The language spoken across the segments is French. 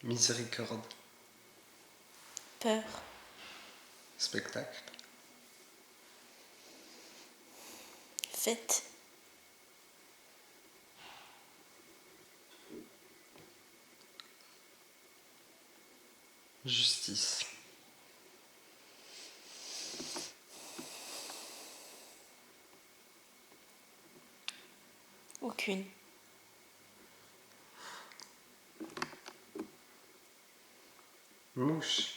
Miséricorde. Peur. Spectacle. Fête. Justice. Aucune. Mouche.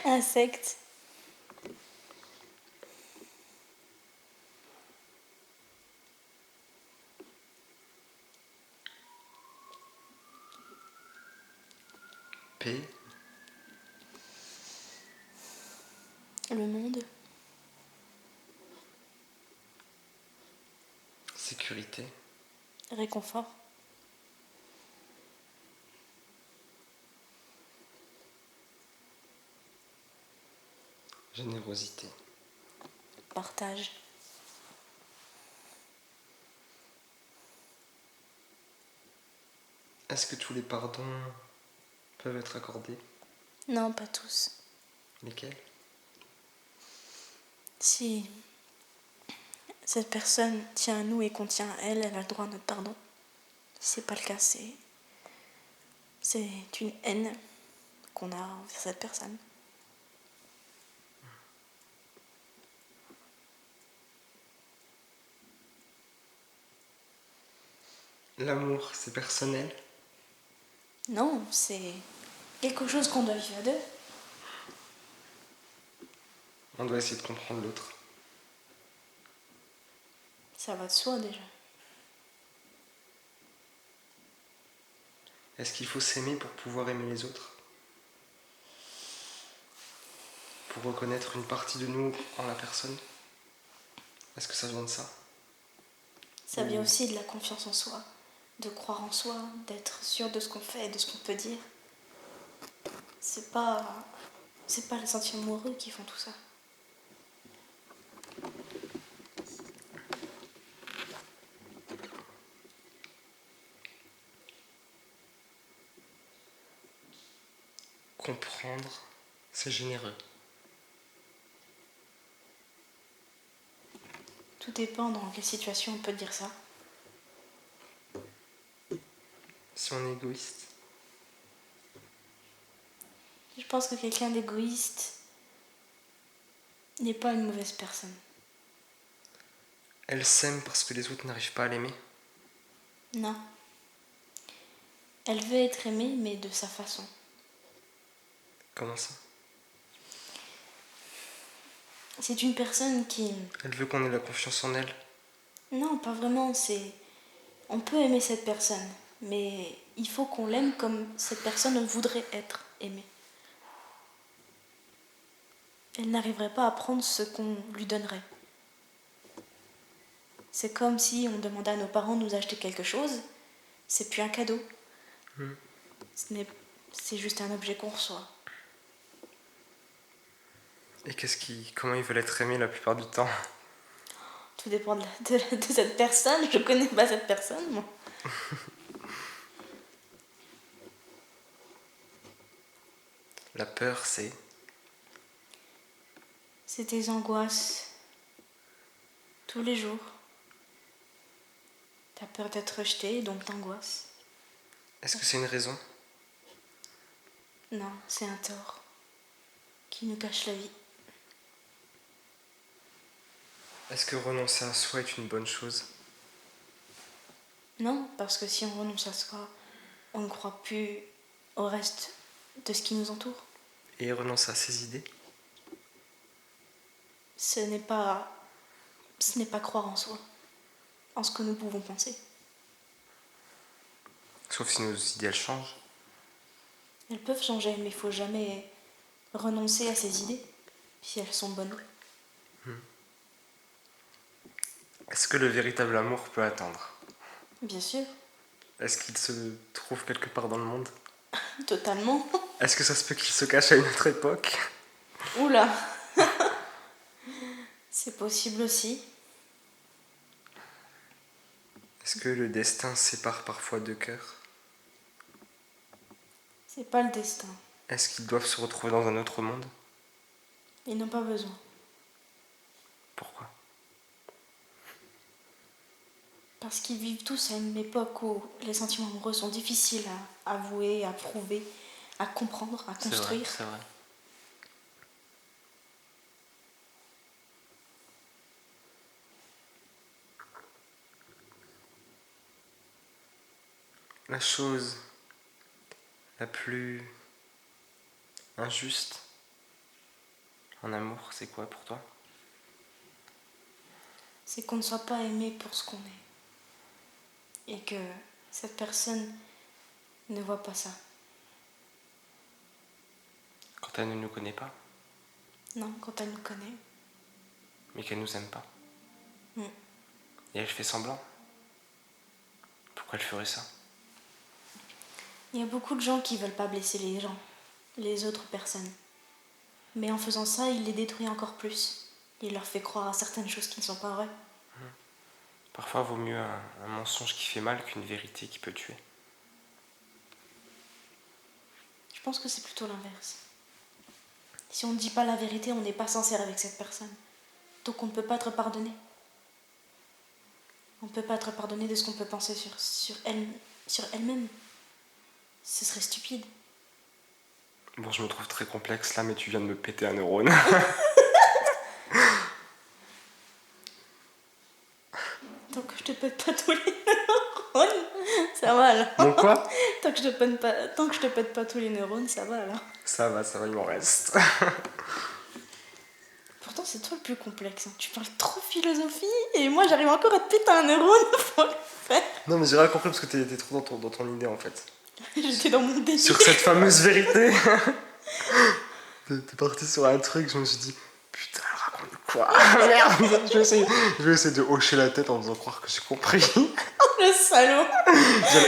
Insecte. Paix. Le monde. Sécurité. Réconfort. Générosité. Partage. Est-ce que tous les pardons peuvent être accordés? Non, pas tous. Lesquels? Si cette personne tient à nous et qu'on tient à elle, elle a le droit à notre pardon. Si c'est pas le cas, c'est une haine qu'on a envers cette personne. L'amour, c'est personnel? Non, c'est quelque chose qu'on doit vivre à deux. On doit essayer de comprendre l'autre. Ça va de soi déjà. Est-ce qu'il faut s'aimer pour pouvoir aimer les autres? Pour reconnaître une partie de nous en la personne? Est-ce que ça vient de ça? Ça vient aussi de la confiance en soi, de croire en soi, d'être sûr de ce qu'on fait et de ce qu'on peut dire. C'est pas les sentiments amoureux qui font tout ça. Comprendre, c'est généreux. Tout dépend dans quelle situation on peut dire ça. Si on est égoïste, Je pense que quelqu'un d'égoïste n'est pas une mauvaise personne. elle s'aime parce que les autres n'arrivent pas à l'aimer. Non. Elle veut être aimée, mais de sa façon. Comment ça? C'est une personne qui... Elle veut qu'on ait la confiance en elle. Non, pas vraiment, c'est... On peut aimer cette personne, mais il faut qu'on l'aime comme cette personne voudrait être aimée. Elle n'arriverait pas à prendre ce qu'on lui donnerait. C'est comme si on demandait à nos parents de nous acheter quelque chose, c'est plus un cadeau. C'est juste un objet qu'on reçoit. Et comment ils veulent être aimés la plupart du temps? Tout dépend de cette personne. Je connais pas cette personne, moi. La peur, c'est C'est tes angoisses. Tous les jours. T'as peur d'être rejeté, donc t'angoisses. Est-ce que c'est une raison? Non, c'est un tort qui nous cache la vie. Est-ce que renoncer à soi est une bonne chose? Non, parce que si on renonce à soi, on ne croit plus au reste de ce qui nous entoure. Et renoncer à ses idées? Ce n'est pas croire en soi, en ce que nous pouvons penser. Sauf si nos idées changent. Elles peuvent changer, mais il ne faut jamais renoncer à ses idées, si elles sont bonnes. Est-ce que le véritable amour peut attendre? Bien sûr, Est-ce qu'il se trouve quelque part dans le monde? totalement. Est-ce que ça se peut qu'il se cache à une autre époque? Oula. C'est possible aussi. Est-ce que le destin sépare parfois deux cœurs? C'est pas le destin. Est-ce qu'ils doivent se retrouver dans un autre monde? Ils n'ont pas besoin. Pourquoi? Parce qu'ils vivent tous à une époque où les sentiments amoureux sont difficiles à avouer, à prouver, à comprendre, à construire. C'est vrai. La chose la plus injuste en amour, c'est quoi pour toi? C'est qu'on ne soit pas aimé pour ce qu'on est. Et que cette personne ne voit pas ça. Quand elle ne nous connaît pas, Non, quand elle nous connaît. mais qu'elle nous aime pas. Mm. Et elle fait semblant. Pourquoi elle ferait ça? Il y a beaucoup de gens qui veulent pas blesser les gens, les autres personnes. Mais en faisant ça, il les détruit encore plus. Il leur fait croire à certaines choses qui ne sont pas vraies. Parfois, vaut mieux un mensonge qui fait mal qu'une vérité qui peut tuer. Je pense que c'est plutôt l'inverse. Si on ne dit pas la vérité, on n'est pas sincère avec cette personne. Donc on ne peut pas être pardonné. On ne peut pas être pardonné de ce qu'on peut penser sur elle-même. Ce serait stupide. Bon, je me trouve très complexe là, mais tu viens de me péter un neurone. Tant que je te pète pas tous les neurones, ça va alors. Bon quoi? Tant que je te pète pas tous les neurones, ça va alors. Ça va, il m'en reste. Pourtant, c'est toi le plus complexe. Hein. Tu parles trop philosophie et moi, j'arrive encore à te péter un neurone pour le faire. Non, mais j'ai rien compris parce que t'étais trop dans ton idée en fait. J'étais dans mon délire. Sur cette fameuse vérité. T'es parti sur un truc, je me suis dit, putain, elle raconte quoi? Merde, je vais essayer de hocher la tête en faisant croire que j'ai compris. Le salaud.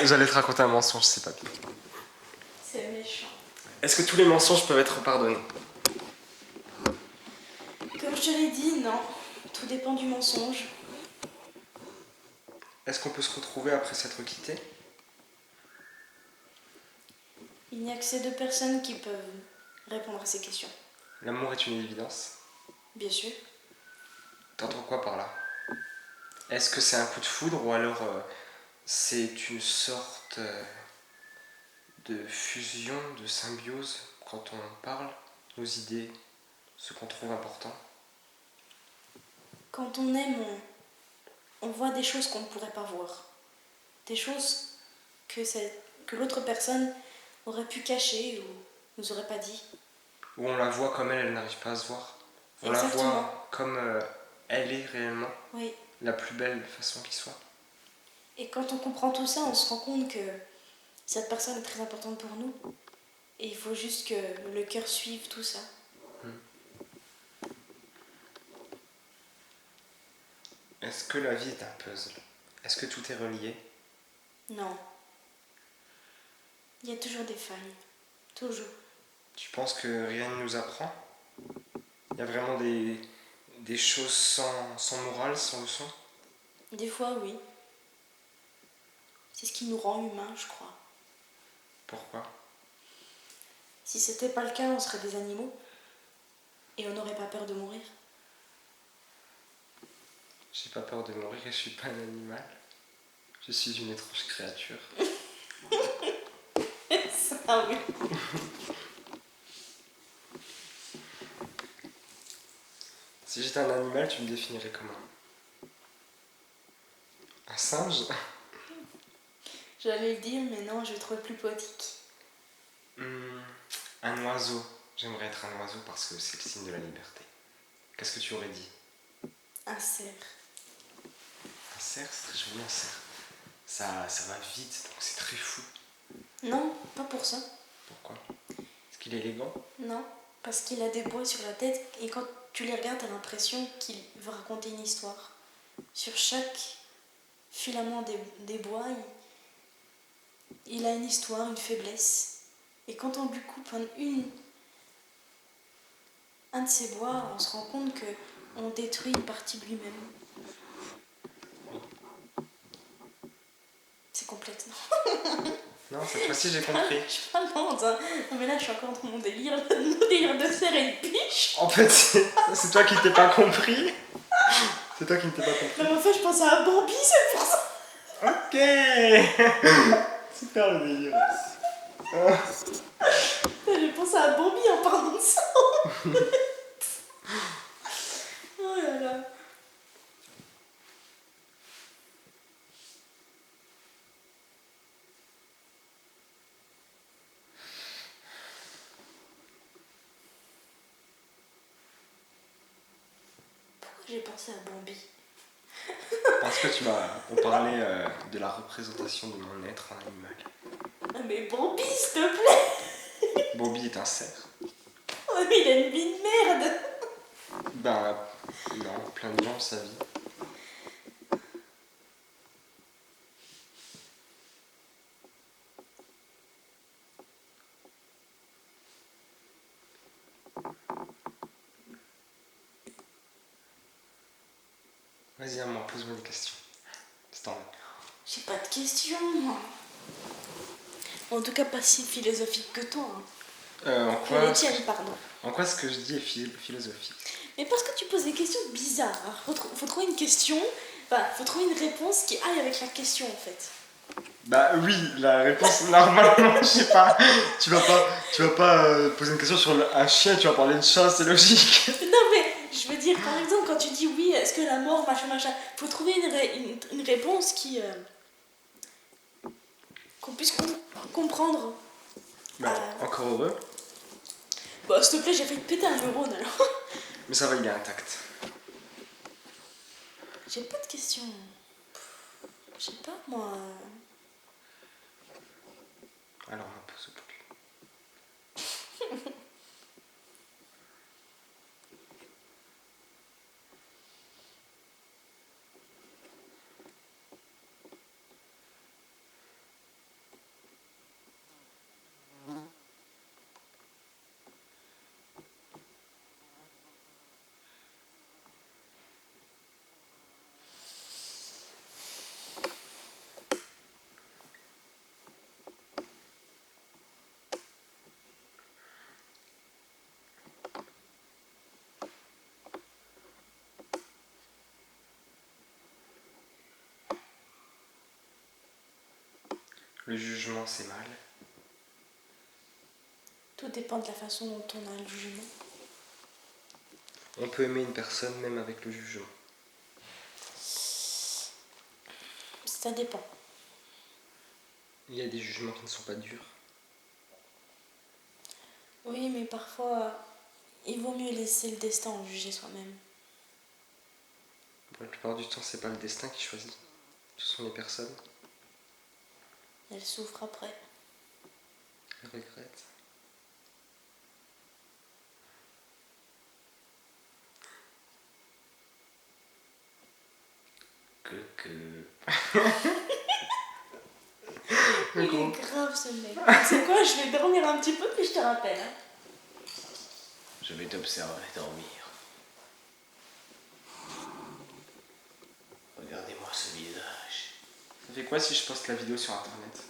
J'allais te raconter un mensonge, c'est pas bien. C'est méchant. Est-ce que tous les mensonges peuvent être pardonnés? Comme je te l'ai dit, non. Tout dépend du mensonge. Est-ce qu'on peut se retrouver après s'être quitté? Il n'y a que ces deux personnes qui peuvent répondre à ces questions. L'amour est une évidence. Bien sûr. T'entends quoi par là? Est-ce que c'est un coup de foudre ou alors c'est une sorte de fusion, de symbiose quand on parle, nos idées, ce qu'on trouve important? Quand on aime, on voit des choses qu'on ne pourrait pas voir. Des choses que l'autre personne aurait pu cacher ou nous aurait pas dit. Ou on la voit comme elle n'arrive pas à se voir. On Exactement. la voit comme elle est réellement, Oui. la plus belle façon qui soit. Et quand on comprend tout ça, on se rend compte que cette personne est très importante pour nous. Et il faut juste que le cœur suive tout ça. Est-ce que la vie est un puzzle? Est-ce que tout est relié? Non. Il y a toujours des failles. Toujours. Tu penses que rien ne nous apprend? Il y a vraiment des choses sans morale, sans leçon? Des fois, oui. C'est ce qui nous rend humains, je crois. Pourquoi? Si c'était pas le cas, on serait des animaux. Et on n'aurait pas peur de mourir. J'ai pas peur de mourir et je suis pas un animal. Je suis une étrange créature. Ça, oui. Si j'étais un animal, tu me définirais comment? Un singe? J'allais le dire, mais non, je le trouve plus poétique. Un oiseau. J'aimerais être un oiseau parce que c'est le signe de la liberté. Qu'est-ce que tu aurais dit? Un cerf. Un cerf, c'est très joli un cerf. Ça va vite, donc c'est très fou. Non, pas pour ça. Pourquoi? Est-ce qu'il est élégant? Non, parce qu'il a des bois sur la tête et quand tu les regardes, t'as l'impression qu'il veut raconter une histoire. Sur chaque filament des bois, il a une histoire, une faiblesse. Et quand on lui coupe un de ses bois, on se rend compte qu'on détruit une partie de lui-même. C'est complexe, non? Non, cette fois-ci j'ai compris. Je suis pas dans un... Non mais là je suis encore dans mon délire de serre et de biche. En fait, c'est toi qui t'es pas compris. C'est toi qui ne t'es pas compris. Non mais en fait je pensais à Bambi, c'est pour ça. Ok. Super le délire. J'ai pensé à Bambi en parlant de ça. Oh là là. Pourquoi j'ai pensé à Bambi? Parce que on parlait de la représentation de mon être en animal. Ah mais Bambi s'il te plaît. Bambi est un cerf. Oh mais il a une vie de merde. Ben non, plein de gens sa vie. Vas-y, à moi, pose-moi des questions. C'est en J'ai pas de questions. En tout cas pas si philosophique que toi. En Que quoi les tiennes, pardon. En quoi ce que je dis est philosophique? Mais parce que tu poses des questions bizarres. Alors, faut trouver une question, enfin, faut trouver une réponse qui aille avec la question en fait. Bah oui, la réponse normalement, je sais pas. Tu vas pas poser une question sur un chien, tu vas parler de chat, c'est logique. Non mais, je veux dire, par exemple, quand tu dis oui, est-ce que la mort, machin, faut trouver une réponse qui... qu'on puisse comprendre. Bah, encore heureux. Bah s'il te plaît, j'ai fait péter un neurone alors. Mais ça va, il est intact. J'ai pas de questions. Je sais pas moi. Alors, on pose au plus. Le jugement, c'est mal. Tout dépend de la façon dont on a le jugement. On peut aimer une personne même avec le jugement. Ça dépend. Il y a des jugements qui ne sont pas durs. Oui, mais parfois, il vaut mieux laisser le destin en juger soi-même. La plupart du temps, c'est pas le destin qui choisit. Ce sont les personnes. Elle souffre après. Elles regrettent. Il est grave ce mec. C'est quoi? Je vais dormir un petit peu puis je te rappelle. Hein. Je vais t'observer dormir. Regardez-moi ce visage. Ça fait quoi si je poste la vidéo sur internet?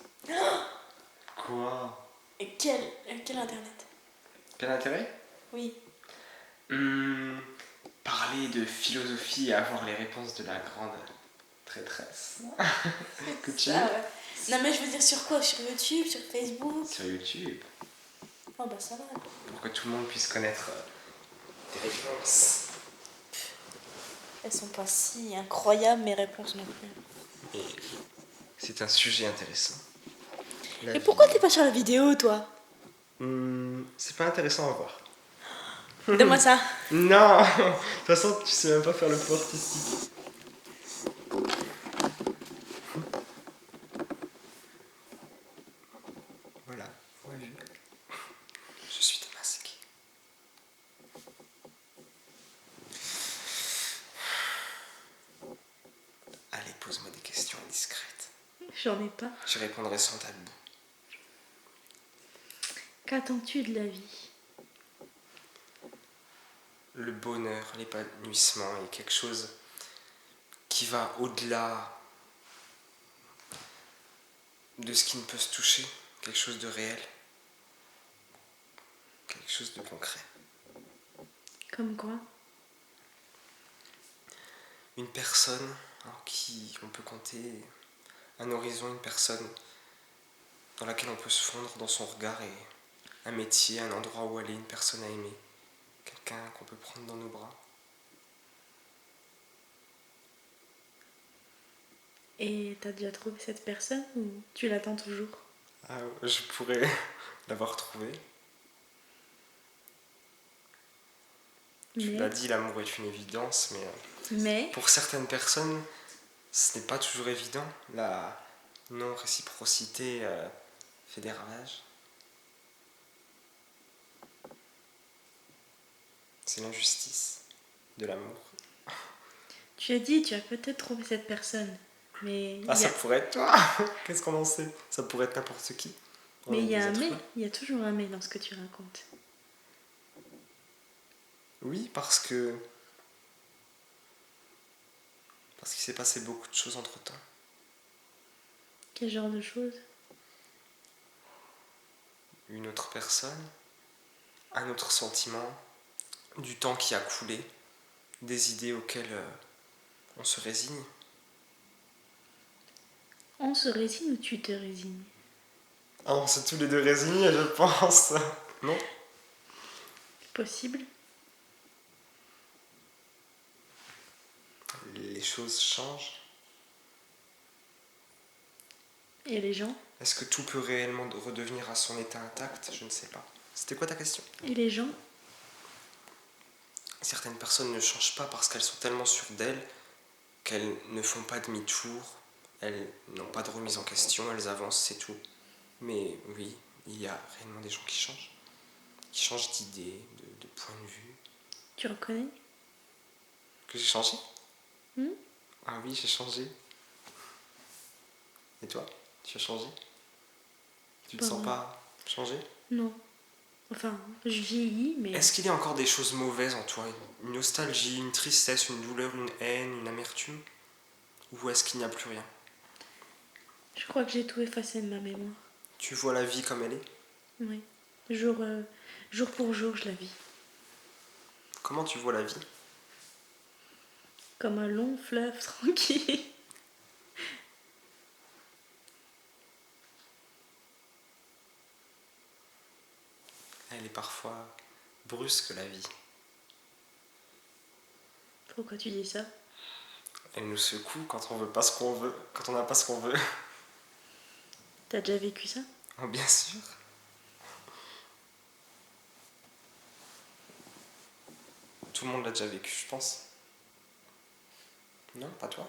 Quoi? Et quel internet? Quel intérêt? Oui. Parler de philosophie et avoir les réponses de la grande traîtresse. Que tu Ah ouais. Non mais je veux dire sur quoi? Sur YouTube, sur Facebook? Sur YouTube. Oh bah ça va. Pour que tout le monde puisse connaître tes réponses. Elles sont pas si incroyables mes réponses non plus. Et c'est un sujet intéressant. Et pourquoi t'es pas sur la vidéo toi? C'est pas intéressant à voir. Donne-moi ça. Non. De toute façon, tu sais même pas faire le feu artistique. Voilà. Ouais. Je suis démasqué. Allez, pose-moi des questions indiscrètes. J'en ai pas. Je répondrai sans tabou. Qu'attends-tu de la vie? Le bonheur, l'épanouissement est quelque chose qui va au-delà de ce qui ne peut se toucher, quelque chose de réel, quelque chose de concret. Comme quoi? Une personne en qui on peut compter, un horizon, une personne dans laquelle on peut se fondre dans son regard et un métier, un endroit où aller, une personne à aimer, quelqu'un qu'on peut prendre dans nos bras. Et t'as déjà trouvé cette personne ou tu l'attends toujours? Ah, je pourrais l'avoir trouvé. Tu l'as dit, l'amour est une évidence, mais pour certaines personnes, ce n'est pas toujours évident. La non-réciprocité fait des ravages. C'est l'injustice de l'amour. Tu as dit, tu as peut-être trouvé cette personne, mais Ah, ça pourrait être toi. Qu'est-ce qu'on en sait? Ça pourrait être n'importe qui. mais il y a un mais, il y a toujours un mais dans ce que tu racontes. Oui, parce qu'il s'est passé beaucoup de choses entre-temps. Quel genre de choses? Une autre personne, un autre sentiment, du temps qui a coulé, des idées auxquelles on se résigne. On se résigne ou tu te résignes? Ah, on s'est tous les deux résignés, je pense. Non? Possible. Les choses changent. Et les gens? Est-ce que tout peut réellement redevenir à son état intact? Je ne sais pas. C'était quoi ta question? Et les gens? Certaines personnes ne changent pas parce qu'elles sont tellement sûres d'elles qu'elles ne font pas demi-tour, elles n'ont pas de remise en question, elles avancent, c'est tout. Mais oui, il y a réellement des gens qui changent d'idée, de point de vue. Tu reconnais? Que j'ai changé? Hmm? Ah oui, j'ai changé. Et toi? Tu as changé? Tu te sens pas changé? Non. Enfin, je vieillis, mais... Est-ce qu'il y a encore des choses mauvaises en toi? Une nostalgie, une tristesse, une douleur, une haine, une amertume? Ou est-ce qu'il n'y a plus rien? Je crois que j'ai tout effacé de ma mémoire. Tu vois la vie comme elle est? Oui. Jour pour jour, je la vis. Comment tu vois la vie? Comme un long fleuve tranquille. Elle est parfois brusque, la vie. Pourquoi tu dis ça? Elle nous secoue quand on veut pas ce qu'on veut, quand on n'a pas ce qu'on veut. T'as déjà vécu ça? Oh, bien sûr. Tout le monde l'a déjà vécu, je pense. Non, pas toi?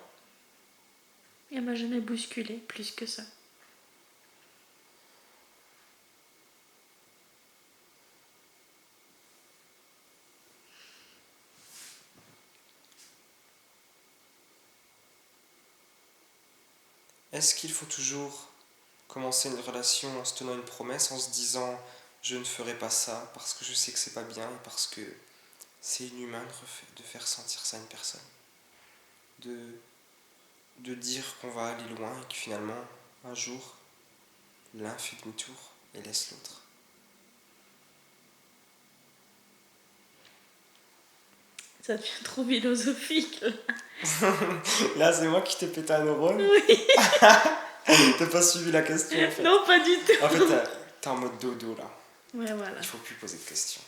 Elle m'a jamais bousculé plus que ça. Est-ce qu'il faut toujours commencer une relation en se tenant une promesse, en se disant je ne ferai pas ça parce que je sais que c'est pas bien et parce que c'est inhumain de faire sentir ça à une personne? De dire qu'on va aller loin et que finalement, un jour, l'un fait demi-tour et laisse l'autre. Ça devient trop philosophique, là. Là, c'est moi qui t'ai pété un neurone. Oui. T'as pas suivi la question, en fait. Non, pas du tout. En fait, t'es en mode dodo, là. Ouais, voilà. Il faut plus poser de questions.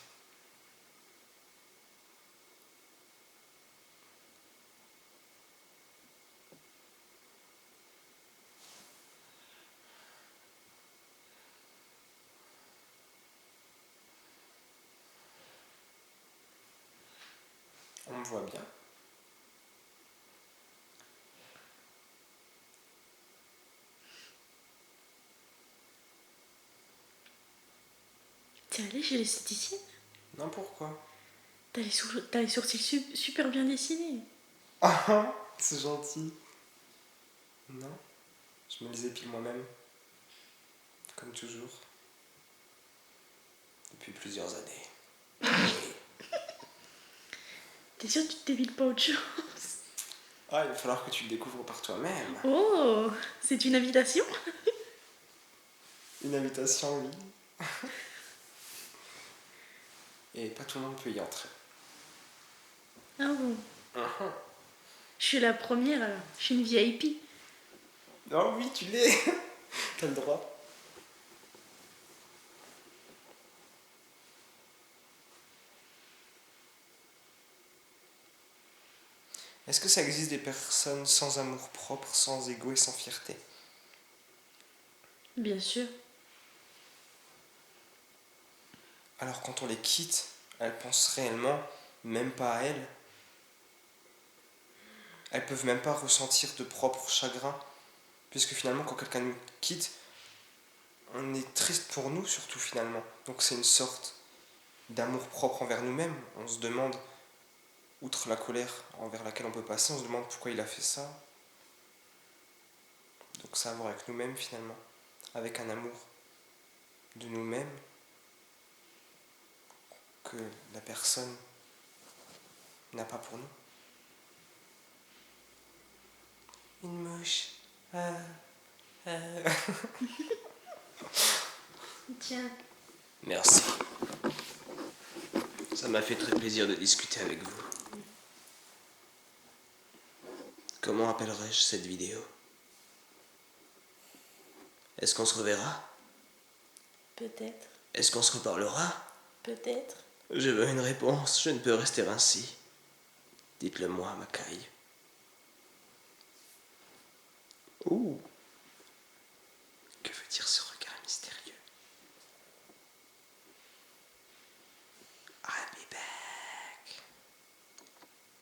On me voit bien. T'es allé chez l'esthéticienne? Non, pourquoi? T'as les sourcils super bien dessinés. Ah, c'est gentil. Non, je me les épile moi-même. Comme toujours. Depuis plusieurs années. T'es sûr que tu t'évites pas autre chose? Ah, il va falloir que tu le découvres par toi-même. Oh, c'est une invitation? Une invitation, oui. Et pas tout le monde peut y entrer. Ah bon? Mhm. Je suis la première alors. Je suis une VIP. Oh oui, tu l'es. T'as le droit. Est-ce que ça existe des personnes sans amour propre, sans ego et sans fierté? Bien sûr. Alors quand on les quitte, elles pensent réellement même pas à elles. Elles peuvent même pas ressentir de propre chagrin. Puisque finalement, quand quelqu'un nous quitte, on est triste pour nous surtout finalement. Donc c'est une sorte d'amour propre envers nous-mêmes. On se demande, outre la colère envers laquelle on peut passer, on se demande pourquoi il a fait ça. Donc ça a à voir avec nous-mêmes finalement. Avec un amour de nous-mêmes que la personne n'a pas pour nous. Une mouche. Tiens. Merci. Ça m'a fait très plaisir de discuter avec vous. Comment appellerai-je cette vidéo? Est-ce qu'on se reverra? Peut-être. Est-ce qu'on se reparlera? Peut-être. Je veux une réponse, je ne peux rester ainsi. Dites-le moi, Macaille. Ouh.